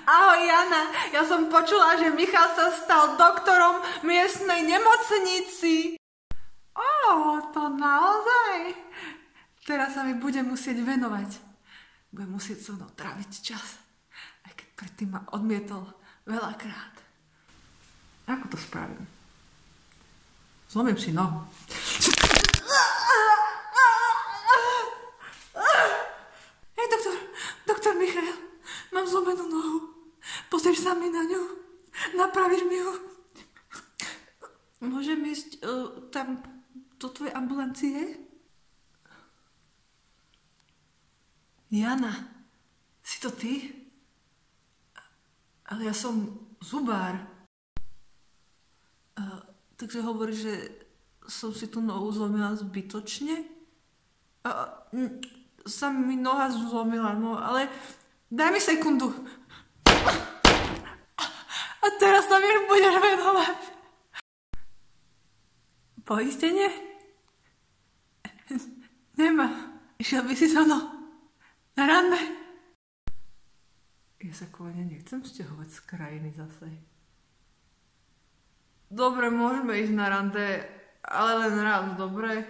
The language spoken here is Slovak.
Ahoj Jana, ja som počula, že Michal sa stal doktorom miestnej nemocnici. To naozaj? Teraz sa mi bude musieť venovať. Budem musieť so mnou tráviť čas. Aj keď predtým ma odmietol veľakrát. Ako to spravím? Zlomím si nohu. Hej, doktor Michal, mám zlomenú nohu. Pozrieš sa mi na ňu? Napravíš mi ju? Môžem ísť tam do tvojej ambulancie? Jana, si to ty? Ale ja som zubár. Takže hovoríš, že som si tú nohu zlomila zbytočne? Sa mi noha zlomila, no ale daj mi sekundu. A teraz sa mi budeš venovať. Poistenie? Nemá. Išiel by si so mnou na rande? Ja sa kvôli nechcem sťahovať z krajiny zase. Dobre, môžeme ísť na rande, ale len raz, dobre?